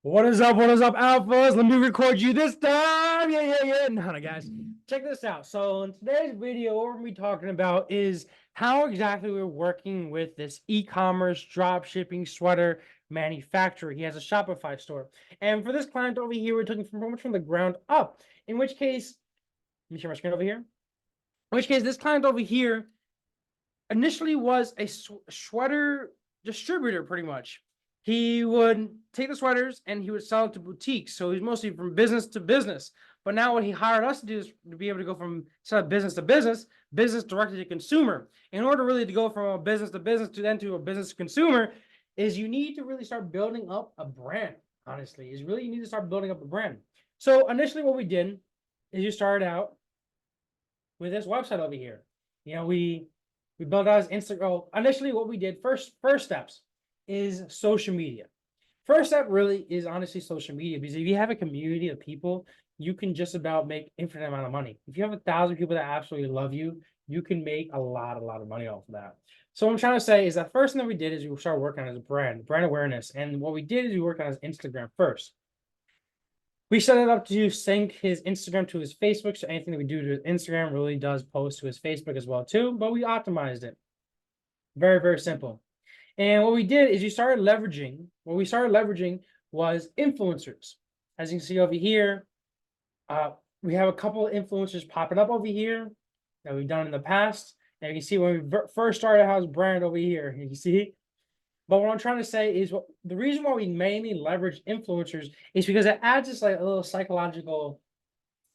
What is up? What is up, alphas? Let me record you this time. Yeah. No, guys, check this out. So in today's video, what we're gonna be talking about is how exactly we're working with this e-commerce drop shipping sweater manufacturer. He has a Shopify store, and for this client over here, we're taking from pretty much from the ground up. In which case, let me share my screen over here. In which case, this client over here initially was a sweater distributor, pretty much. He would take the sweaters and he would sell it to boutiques. So he's mostly from business to business. But now what he hired us to do is to be able to go from sell business to business, business directly to consumer. In order really to go from a business to business to then to a business to consumer, is you need to really start building up a brand. Honestly, is really you need to start building up a brand. So initially, what we did is you started out with this website over here. We built out his Instagram. Oh, initially, what we did first steps is social media. First step really is honestly social media, because if you have a community of people, you can just about make infinite amount of money. If you have 1,000 people that absolutely love you, you can make a lot of money off of that. So what I'm trying to say is that first thing that we did is we started working on his brand awareness. And what we did is we worked on his Instagram first. We set it up to sync his Instagram to his Facebook. So anything that we do to his Instagram really does post to his Facebook as well too, but we optimized it. Very simple. And what we did is what we started leveraging was influencers. As you can see over here, we have a couple of influencers popping up over here that we've done in the past. And you can see when we first started his brand over here, you can see. But what I'm trying to say is the reason why we mainly leverage influencers is because it adds this like a little psychological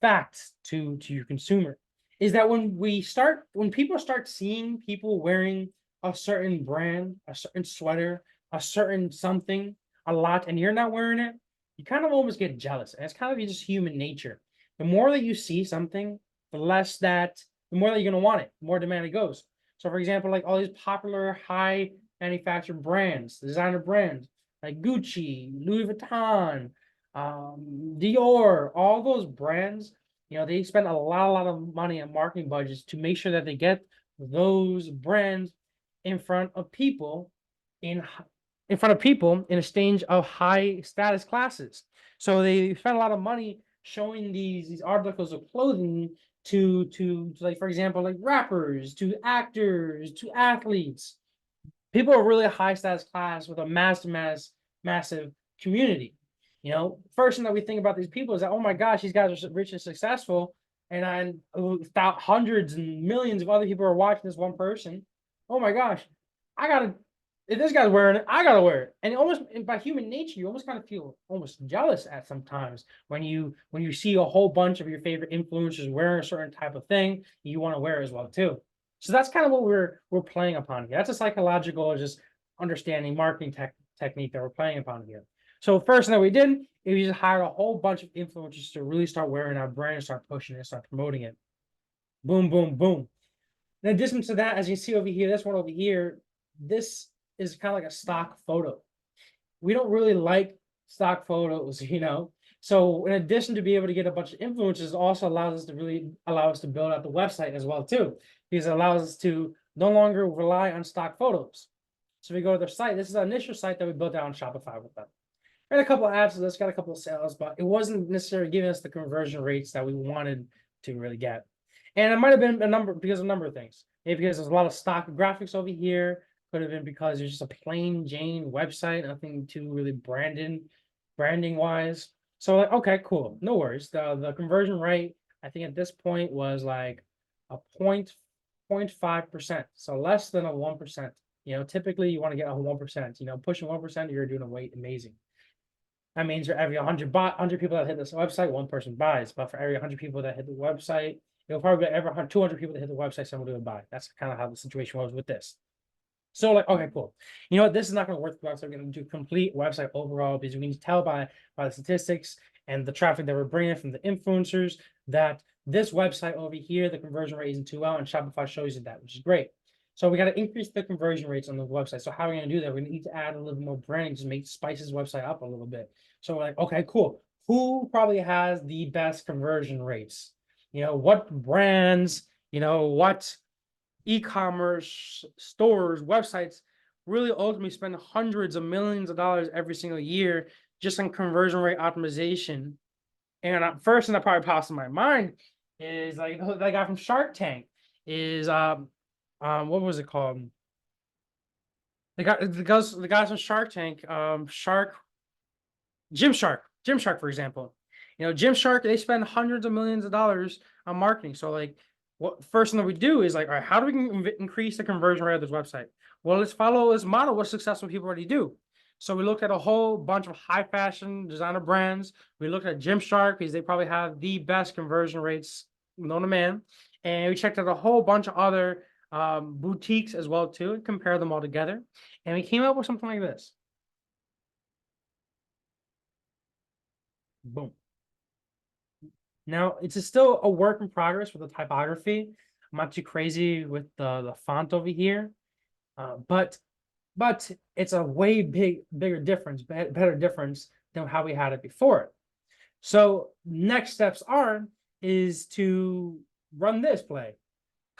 fact to your consumer. Is that when people start seeing people wearing a certain brand, a certain sweater, a certain something a lot, and you're not wearing it, you kind of almost get jealous. And it's kind of just human nature. The more that you see something, the more that you're gonna want it, the more demand it goes. So for example, like all these popular high manufactured brands, designer brands like Gucci, Louis Vuitton, Dior, all those brands, they spend a lot of money on marketing budgets to make sure that they get those brands in front of people in a stage of high status classes. So they spend a lot of money showing these articles of clothing to like, for example, like rappers, to actors, to athletes. People are really a high status class with a massive community. First thing that we think about these people is that, oh my gosh, these guys are rich and successful, and hundreds and millions of other people are watching this one person. Oh my gosh, if this guy's wearing it, I gotta wear it. And by human nature, you almost kind of feel almost jealous at sometimes when you see a whole bunch of your favorite influencers wearing a certain type of thing, you want to wear it as well too. So that's kind of what we're playing upon here. That's a psychological, just understanding marketing technique that we're playing upon here. So first thing that we did is we just hired a whole bunch of influencers to really start wearing our brand, start pushing it, start promoting it. Boom. In addition to that, as you see over here, this one over here, this is kind of like a stock photo. We don't really like stock photos, So in addition to be able to get a bunch of influencers, it also allows us to build out the website as well too, because it allows us to no longer rely on stock photos. So we go to their site. This is our initial site that we built out on Shopify with them. We had a couple of apps, so got a couple of sales, but it wasn't necessarily giving us the conversion rates that we wanted to really get. And it might have been because of a number of things. Maybe because there's a lot of stock graphics over here. Could have been because it's just a plain Jane website, nothing too really branding wise. So like, okay, cool, no worries. The conversion rate, I think at this point was like a 0.5%, so less than a 1%. Typically you want to get a 1%. Pushing 1%, you're doing amazing. That means for every 100 people that hit this website, one person buys. But for every 100 people that hit the website, you'll probably get every 200 people that hit the website, someone will buy. That's kind of how the situation was with this. So like, okay, cool. You know what? This is not going to work for us. We're going to do complete website overall, because we can tell by the statistics and the traffic that we're bringing from the influencers that this website over here, the conversion rate isn't too well, and Shopify shows you that, which is great. So we got to increase the conversion rates on the website. So how are we going to do that? We need to add a little more branding to spice this website up a little bit. So we're like, okay, cool. Who probably has the best conversion rates? What brands, what e-commerce stores, websites really ultimately spend hundreds of millions of dollars every single year just on conversion rate optimization. And first thing that probably pops in my mind is like that guy from Shark Tank is what was it called? The guys from Shark Tank, Gymshark, for example. Gymshark, they spend hundreds of millions of dollars on marketing. So like, what first thing that we do is like, all right, how do we increase the conversion rate of this website? Well, let's follow this model what successful people already do. So we looked at a whole bunch of high fashion designer brands. We looked at Gymshark because they probably have the best conversion rates known to man. And we checked out a whole bunch of other boutiques as well too, and compare them all together. And we came up with something like this. Boom. Now, it's still a work in progress with the typography. I'm not too crazy with the font over here, but it's a way bigger difference, better difference than how we had it before. So next steps is to run this play.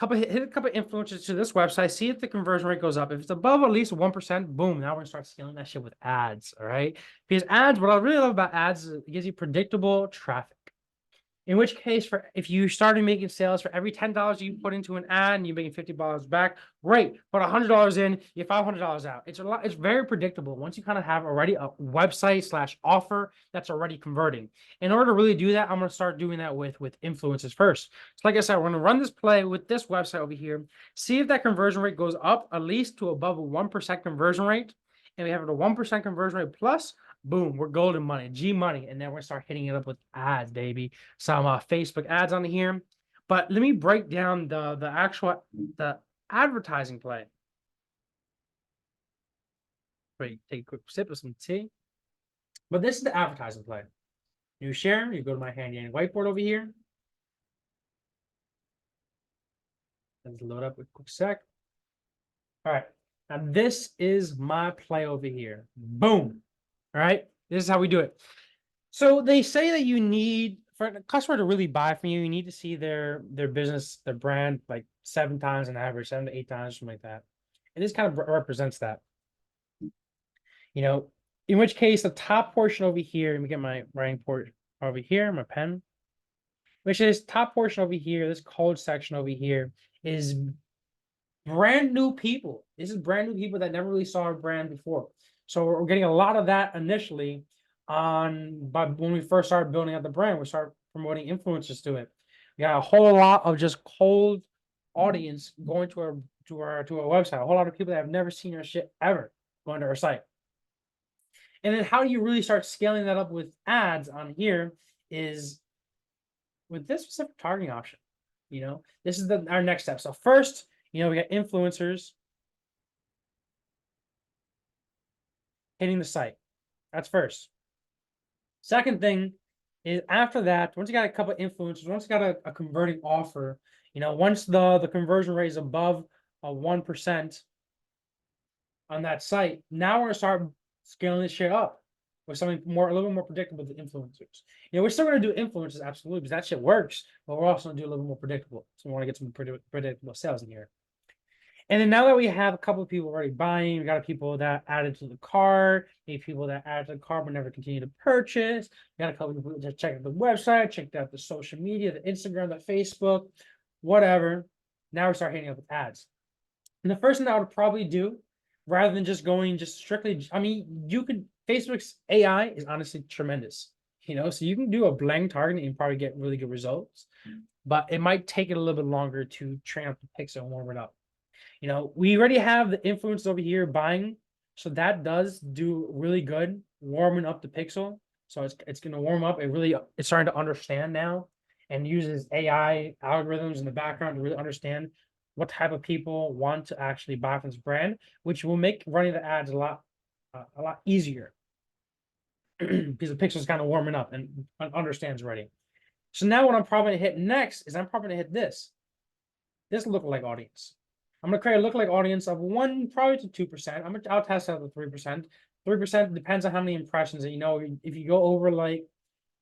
Hit a couple influencers to this website, see if the conversion rate goes up. If it's above at least 1%, boom, now we're gonna start scaling that shit with ads. All right. Because ads, what I really love about ads is it gives you predictable traffic. In which case, if you started making sales for every $10 you put into an ad and you're making $50 back, great. Put $100 in, you get $500 out. It's very predictable once you kind of have already a website / offer that's already converting. In order to really do that, I'm going to start doing that with influencers first. So like I said, we're going to run this play with this website over here, see if that conversion rate goes up at least to above a 1% conversion rate. And we have a 1% conversion rate plus, boom, we're golden money, G money. And then we're gonna start hitting it up with ads, baby. Some Facebook ads on here. But let me break down the actual advertising play. Wait, take a quick sip of some tea. But this is the advertising play. New share, you go to my handy dandy whiteboard over here. Let's load up a quick sec. All right. Now this is my play over here. Boom. All right. This is how we do it. So they say that you need for a customer to really buy from you, you need to see their business, their brand, like 7 times on average, 7 to 8 times, something like that. And this kind of represents that. In which case the top portion over here, let me get my writing port over here, my pen, which is top portion over here, this code section over here is brand new people. This is brand new people that never really saw our brand before. So we're getting a lot of that initially but when we first started building out the brand, we started promoting influencers to it. We got a whole lot of just cold audience going to our website. A whole lot of people that have never seen our shit ever going to our site. And then how do you really start scaling that up with ads on here is with this specific targeting option. This is our next step. So first, we got influencers hitting the site. That's first. Second thing is after that, once you got a couple of influencers, once you got a converting offer, once the conversion rate is above a 1% on that site, now we're gonna start scaling this shit up with something a little more predictable to influencers. We're still gonna do influencers, absolutely, because that shit works, but we're also gonna do a little more predictable. So we want to get some predictable sales in here. And then now that we have a couple of people already buying, we got people that added to the cart, maybe people that added to the cart but never continue to purchase. We got a couple of people that checked out the website, checked out the social media, the Instagram, the Facebook, whatever. Now we start hitting up with ads. And the first thing that I would probably do, rather than just going strictly, Facebook's AI is honestly tremendous. So you can do a blank targeting and probably get really good results, but it might take it a little bit longer to train up the pixel and warm it up. We already have the influencers over here buying, so that does do really good warming up the pixel. So it's going to warm up. It's starting to understand now and uses AI algorithms in the background to really understand what type of people want to actually buy from this brand, which will make running the ads a lot easier because the pixel is kind of warming up and understands already. So now what I'm probably going to hit next is I'm probably going to hit this lookalike audience. I'm going to create a lookalike audience of 1 probably to 2%. I'll test out the 3%. 3% depends on how many impressions. And if you go over like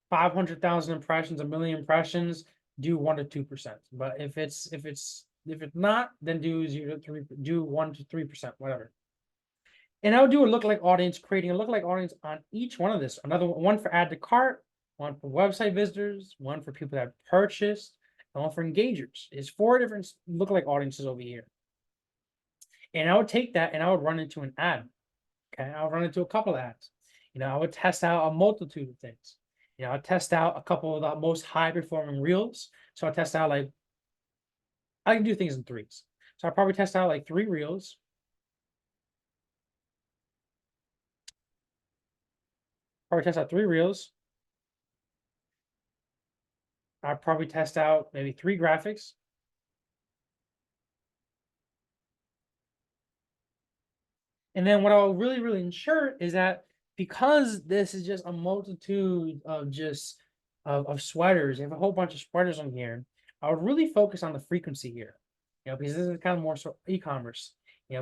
500,000 impressions, 1 million impressions, do 1 to 2%. But if it's not, then do 1 to 3%, whatever. And I would do a lookalike audience, creating a lookalike audience on each one of this. Another one for add to cart, one for website visitors, one for people that purchased, and one for engagers. It's 4 different lookalike audiences over here. And I would take that and I would run into an ad. Okay, I would run into a couple of ads. I would test out a multitude of things. I'd test out a couple of the most high performing reels. So I test out like, I can do things in threes. So I probably test out like 3 reels. Probably test out 3 reels. I'd probably test out maybe 3 graphics. And then what I'll really ensure is that because this is just a multitude of just of sweaters, you have a whole bunch of sweaters on here, I would really focus on the frequency here. Because this is kind of more so e-commerce.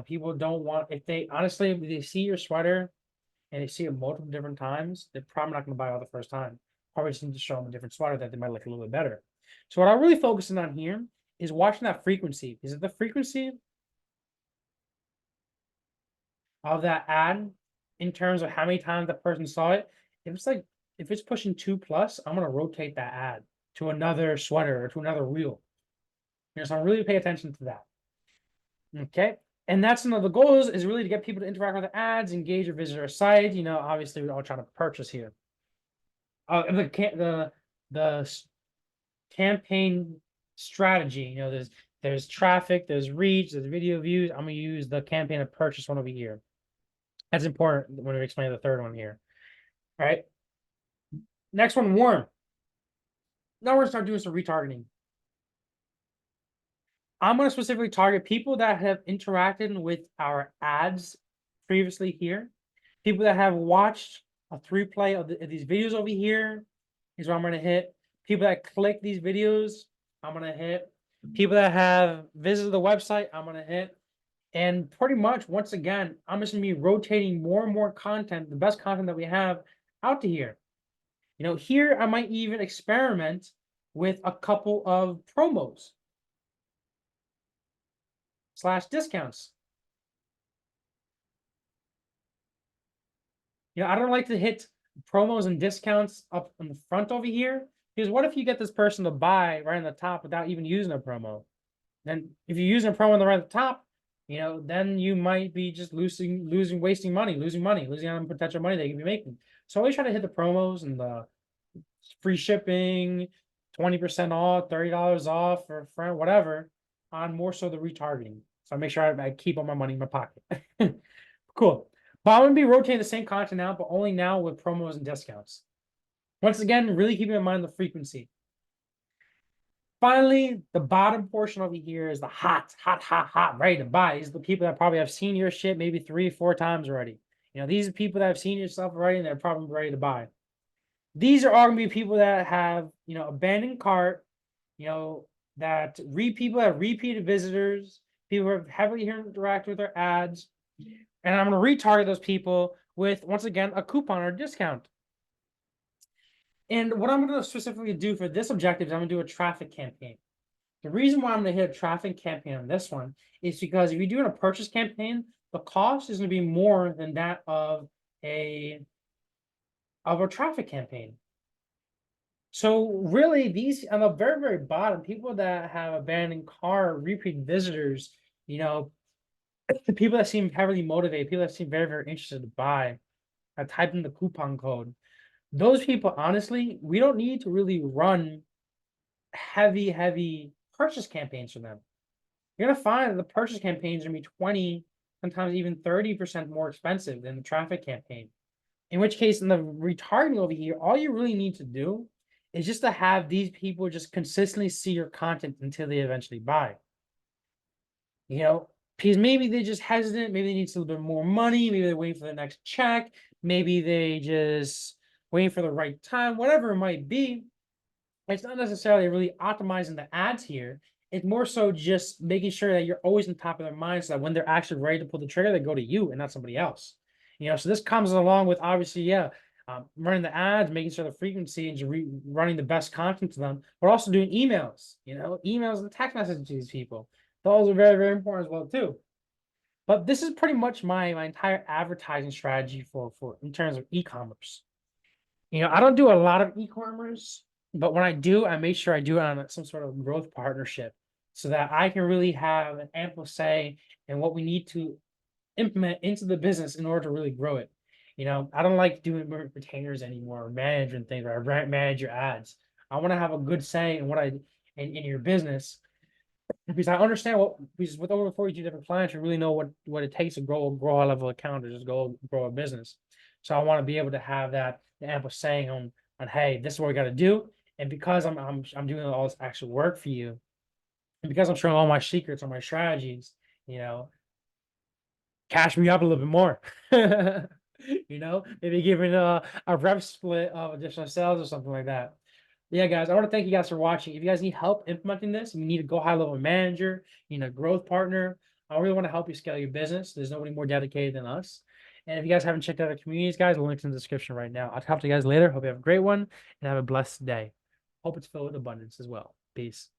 People don't want, if they honestly, if they see your sweater and they see it multiple different times, they're probably not going to buy all the first time. Probably just need to show them a different sweater that they might like a little bit better. So what I'm really focusing on here is watching that frequency. Is it the frequency of that ad in terms of how many times the person saw it? If it's pushing 2+, I'm going to rotate that ad to another sweater or to another reel. So I really pay attention to that. Okay. And that's one of the goals, is really to get people to interact with the ads, engage or visit our site. Obviously we're all trying to purchase here. The campaign strategy, there's traffic, there's reach, there's video views. I'm gonna use the campaign to purchase one over here. That's important when we explain the third one here. All right. Next one, warm. Now we're gonna start doing some retargeting. I'm going to specifically target people that have interacted with our ads previously here. People that have watched a 3-play of these videos over here is what I'm going to hit. People that click these videos, I'm going to hit. People that have visited the website, I'm going to hit. And pretty much, once again, I'm just going to be rotating more and more content, the best content that we have, out to here. Here I might even experiment with a couple of promos / discounts. I don't like to hit promos and discounts up in the front over here, because what if you get this person to buy right on the top without even using a promo? Then if you're using a promo on the right at the top, then you might be just wasting money, losing on potential money they can be making. So I always try to hit the promos and the free shipping, 20% off, $30 off for a friend, whatever, on more so the retargeting. So I make sure I keep all my money in my pocket. Cool. But I'm going to be rotating the same content now, but only now with promos and discounts. Once again, really keeping in mind the frequency. Finally, the bottom portion over here is the hot, ready to buy. These are the people that probably have seen your shit maybe 3 or 4 times already. These are people that have seen your stuff already and they're probably ready to buy. These are all going to be people that have, abandoned cart, that people have repeated visitors, people who have heavily interacted with their ads. And I'm going to retarget those people with, once again, a coupon or discount. And what I'm going to specifically do for this objective is I'm going to do a traffic campaign. The reason why I'm going to hit a traffic campaign on this one is because if you're doing a purchase campaign, the cost is going to be more than that of a traffic campaign. So really, these on the very bottom, people that have abandoned cart, repeat visitors, the people that seem heavily motivated, people that seem very interested to buy, I type in the coupon code. Those people, honestly, we don't need to really run heavy purchase campaigns for them. You're gonna find that the purchase campaigns are gonna be 20, sometimes even 30% more expensive than the traffic campaign. In which case, in the retargeting over here, all you really need to do is just to have these people just consistently see your content until they eventually buy. Because maybe they're just hesitant, maybe they need a little bit more money, maybe they're waiting for the next check, maybe they just waiting for the right time, whatever it might be. It's not necessarily really optimizing the ads here. It's more so just making sure that you're always on top of their minds, so that when they're actually ready to pull the trigger, they go to you and not somebody else. So this comes along with, obviously, running the ads, making sure the frequency and just running the best content to them, but also doing emails, emails and text messages to these people. Those are very important as well too. But this is pretty much my entire advertising strategy for in terms of e-commerce. I don't do a lot of e-commerce, but when I do, I make sure I do it on some sort of growth partnership so that I can really have an ample say in what we need to implement into the business in order to really grow it. I don't like doing retainers anymore, or managing things, or manage your ads. I want to have a good say in in your business, because I understand because with over 42 different clients, you really know what it takes to grow a level account, or just grow a business. So I want to be able to have that ample saying on hey, this is what we got to do. And because I'm doing all this actual work for you, and because I'm showing all my secrets or my strategies, you know, cash me up a little bit more. Maybe giving a rev split of additional sales or something like that. Yeah, guys, I want to thank you guys for watching. If you guys need help implementing this, you need to go high level manager, a growth partner. I really want to help you scale your business. There's nobody more dedicated than us. And if you guys haven't checked out our communities, guys, the link's in the description right now. I'll talk to you guys later. Hope you have a great one and have a blessed day. Hope it's filled with abundance as well. Peace.